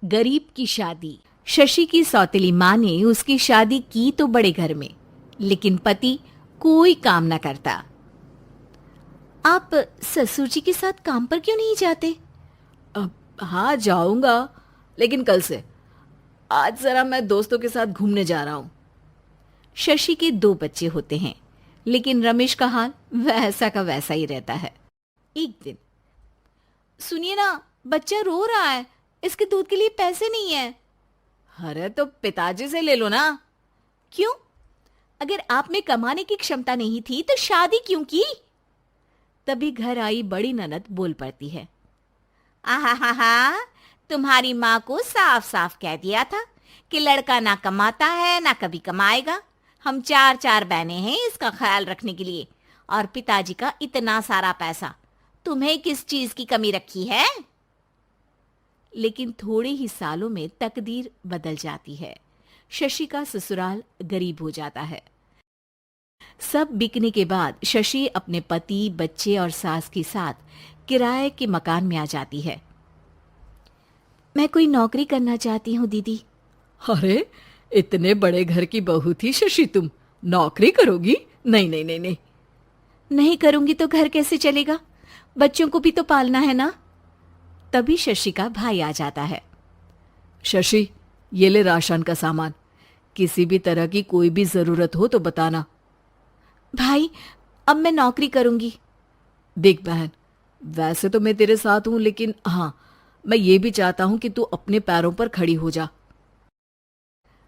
गरीब की शादी। शशि की सौतेली माँ ने उसकी शादी की तो बड़े घर में, लेकिन पति कोई काम न करता। आप ससुर जी के साथ काम पर क्यों नहीं जाते? हाँ जाऊंगा, लेकिन कल से। आज जरा मैं दोस्तों के साथ घूमने जा रहा हूँ। शशि के 2 बच्चे होते हैं, लेकिन रमेश का हाल वैसा का वैसा ही रहता है। एक दिन, सुनिए ना, बच्चा रो रहा है, इसके दूध के लिए पैसे नहीं है। अरे तो पिताजी से ले लो ना। क्यों? अगर आप में कमाने की क्षमता नहीं थी तो शादी क्यों की? तभी घर आई बड़ी ननद बोल पड़ती है। आहा हा हा, तुम्हारी माँ को साफ साफ कह दिया था कि लड़का ना कमाता है ना कभी कमाएगा। हम 4 बहनें हैं इसका ख्याल रखने के लिए, और पिताजी का इतना सारा पैसा, तुम्हें किस चीज की कमी रखी है? लेकिन थोड़े ही सालों में तकदीर बदल जाती है। शशि का ससुराल गरीब हो जाता है। सब बिकने के बाद शशि अपने पति, बच्चे और सास के साथ किराए के मकान में आ जाती है। मैं कोई नौकरी करना चाहती हूँ दीदी। अरे इतने बड़े घर की बहू थी शशि, तुम नौकरी करोगी? नहीं नहीं नहीं नहीं। नहीं करूंगी तो घर कैसे चलेगा? बच्चों को भी तो पालना है ना। तभी शशि का भाई आ जाता है। शशि, ये ले राशन का सामान, किसी भी तरह की कोई भी जरूरत हो तो बताना। भाई, अब मैं नौकरी करूंगी। देख बहन, वैसे तो मैं तेरे साथ हूं, लेकिन हाँ, मैं ये भी चाहता हूं कि तू अपने पैरों पर खड़ी हो जा।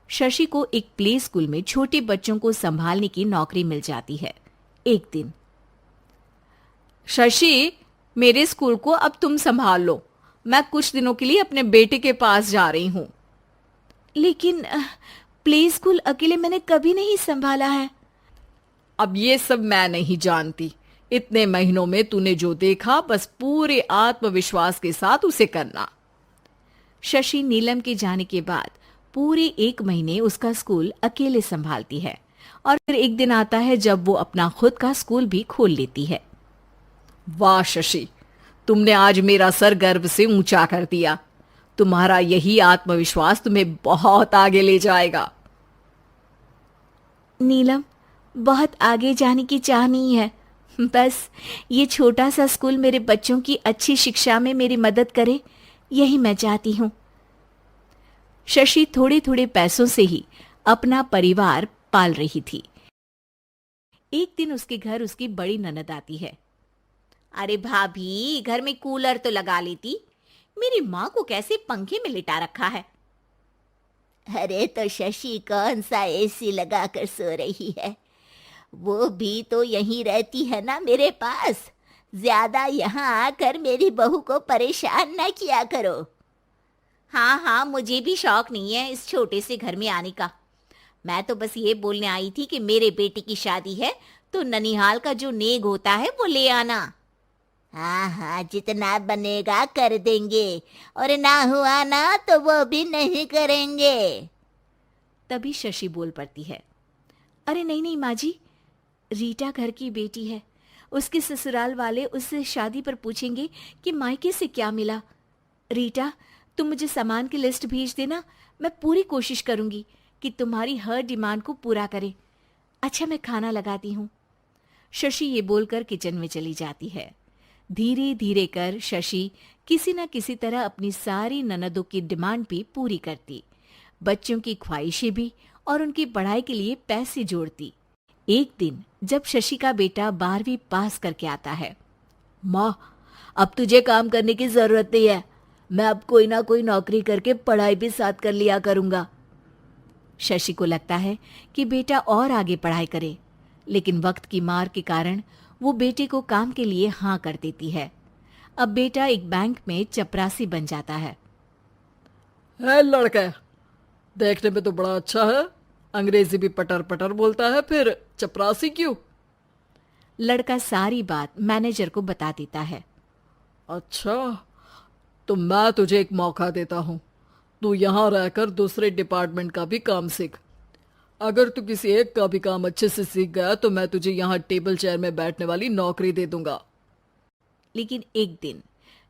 शशि को एक प्ले स्कूल में छोटे बच्चों को संभालने की नौकरी मिल जाती है। एक दिन, शशि, मेरे स्कूल को अब तुम संभाल लो। मैं कुछ दिनों के लिए अपने बेटे के पास जा रही हूं। लेकिन प्ले स्कूल अकेले मैंने कभी नहीं संभाला है। अब ये सब मैं नहीं जानती। इतने महीनों में तूने जो देखा, बस पूरे आत्मविश्वास के साथ उसे करना। शशि नीलम के जाने के बाद पूरे 1 महीने उसका स्कूल अकेले संभालती है, और फिर एक दिन आता है जब वो अपना खुद का स्कूल भी खोल लेती है। वाह शशि, तुमने आज मेरा सर गर्व से ऊंचा कर दिया। तुम्हारा यही आत्मविश्वास तुम्हें बहुत आगे ले जाएगा। नीलम, बहुत आगे जाने की चाह नहीं है, बस ये छोटा सा स्कूल मेरे बच्चों की अच्छी शिक्षा में मेरी मदद करे, यही मैं चाहती हूँ। शशि थोड़े थोड़े पैसों से ही अपना परिवार पाल रही थी। एक दिन उसके घर उसकी बड़ी ननद आती है। अरे भाभी, घर में कूलर तो लगा लेती, मेरी माँ को कैसे पंखे में लिटा रखा है? अरे तो शशि कौन सा एसी लगा कर सो रही है? वो भी तो यहीं रहती है ना मेरे पास। ज्यादा यहाँ आकर मेरी बहू को परेशान ना किया करो। हाँ हाँ, मुझे भी शौक नहीं है इस छोटे से घर में आने का। मैं तो बस ये बोलने आई थी कि मेरे बेटे की शादी है तो ननिहाल का जो नेग होता है वो ले आना। हाँ हाँ, जितना बनेगा कर देंगे, और ना हुआ ना तो वो भी नहीं करेंगे। तभी शशि बोल पड़ती है। अरे नहीं नहीं माँ जी, रीटा घर की बेटी है, उसके ससुराल वाले उससे शादी पर पूछेंगे कि मायके से क्या मिला। रीटा, तुम मुझे सामान की लिस्ट भेज देना, मैं पूरी कोशिश करूंगी कि तुम्हारी हर डिमांड को पूरा करे। अच्छा, मैं खाना लगाती हूँ। शशि ये बोलकर किचन में चली जाती है। धीरे धीरे कर शशि किसी न किसी तरह अपनी सारी ननदों की डिमांड भी पूरी करती, बच्चों की ख्वाहिशें भी, और उनकी पढ़ाई के लिए पैसे जोड़ती। एक दिन जब शशि का बेटा 12वीं पास करके आता है। माँ, अब तुझे काम करने की जरूरत नहीं है। मैं अब कोई ना कोई नौकरी करके पढ़ाई भी साथ कर लिया करूंगा। शशि को लगता है कि बेटा और आगे पढ़ाई करे, लेकिन वक्त की मार के कारण वो बेटे को काम के लिए हाँ कर देती है। अब बेटा एक बैंक में चपरासी बन जाता है। लड़का देखने में तो बड़ा अच्छा है, अंग्रेजी भी पटर पटर बोलता है, फिर चपरासी क्यों? लड़का सारी बात मैनेजर को बता देता है। अच्छा, तो मैं तुझे एक मौका देता हूँ। तू यहाँ रहकर दूसरे डिपार्टमेंट का भी काम सीख। अगर तू किसी एक का भी काम अच्छे से सीख गया तो मैं तुझे यहाँ टेबल चेयर में बैठने वाली नौकरी दे दूंगा। लेकिन एक दिन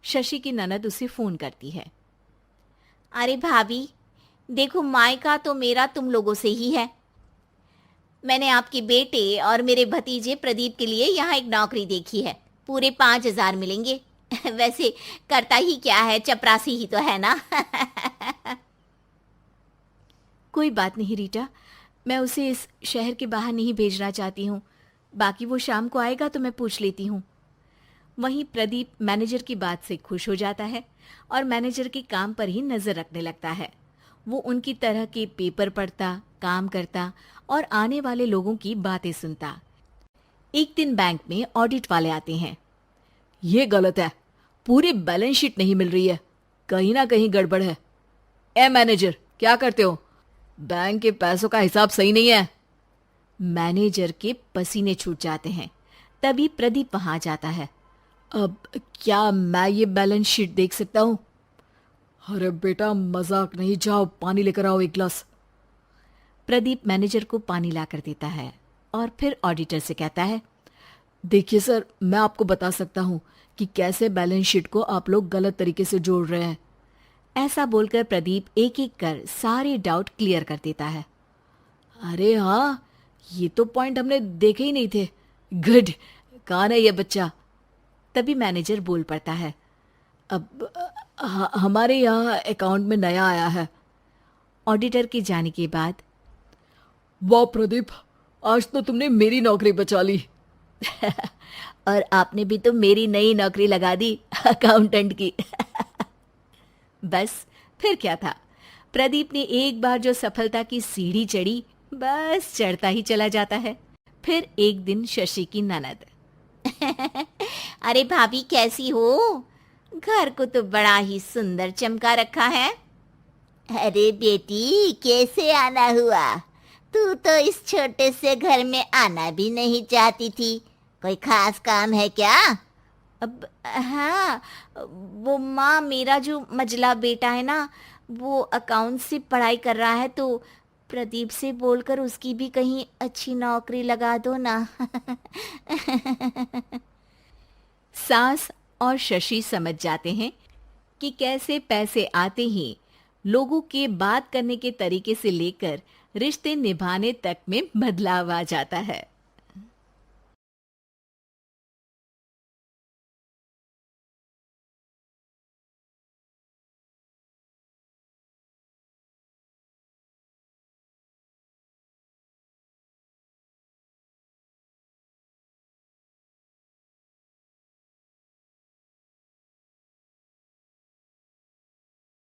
शशि की ननद उसे फोन करती है। अरे भाभी, देखो मायका तो मेरा तुम लोगों से ही है। मैंने आपके बेटे और मेरे भतीजे प्रदीप के लिए यहाँ एक नौकरी देखी है, पूरे 5,000 मिलेंगे। वैसे करता ही क्या है, चपरासी ही तो है ना। कोई बात नहीं रीटा, मैं उसे इस शहर के बाहर नहीं भेजना चाहती हूँ। बाकी वो शाम को आएगा तो मैं पूछ लेती हूँ। वहीं प्रदीप मैनेजर की बात से खुश हो जाता है और मैनेजर के काम पर ही नजर रखने लगता है। वो उनकी तरह के पेपर पढ़ता, काम करता और आने वाले लोगों की बातें सुनता। एक दिन बैंक में ऑडिट वाले आते हैं। ये गलत है, पूरी बैलेंस शीट नहीं मिल रही है, कहीं ना कहीं गड़बड़ है। ए मैनेजर, क्या करते हो? बैंक के पैसों का हिसाब सही नहीं है। मैनेजर के पसीने छूट जाते हैं। तभी प्रदीप वहां जाता है। अब क्या मैं ये बैलेंस शीट देख सकता हूँ? अरे बेटा मजाक नहीं, जाओ पानी लेकर आओ एक गिलास। प्रदीप मैनेजर को पानी लाकर देता है और फिर ऑडिटर से कहता है, देखिए सर, मैं आपको बता सकता हूँ कि कैसे बैलेंस शीट को आप लोग गलत तरीके से जोड़ रहे हैं। ऐसा बोलकर प्रदीप एक एक कर सारे डाउट क्लियर कर देता है। अरे हाँ, ये तो पॉइंट हमने देखे ही नहीं थे। गुड, कौन है ये बच्चा? तभी मैनेजर बोल पड़ता है, अब हमारे यहाँ अकाउंट में नया आया है। ऑडिटर के जाने के बाद, वाह प्रदीप, आज तो तुमने मेरी नौकरी बचा ली। और आपने भी तो मेरी नई नौकरी लगा दी, अकाउंटेंट की। बस फिर क्या था, प्रदीप ने एक बार जो सफलता की सीढ़ी चढ़ी, बस चढ़ता ही चला जाता है। फिर एक दिन शशि की ननद, अरे भाभी कैसी हो? घर को तो बड़ा ही सुंदर चमका रखा है। अरे बेटी, कैसे आना हुआ? तू तो इस छोटे से घर में आना भी नहीं चाहती थी। कोई खास काम है क्या? अब हाँ, वो माँ, मेरा जो मजला बेटा है ना, वो अकाउंट से पढ़ाई कर रहा है, तो प्रदीप से बोलकर उसकी भी कहीं अच्छी नौकरी लगा दो ना। सास और शशि समझ जाते हैं कि कैसे पैसे आते ही लोगों के बात करने के तरीके से लेकर रिश्ते निभाने तक में बदलाव आ जाता है।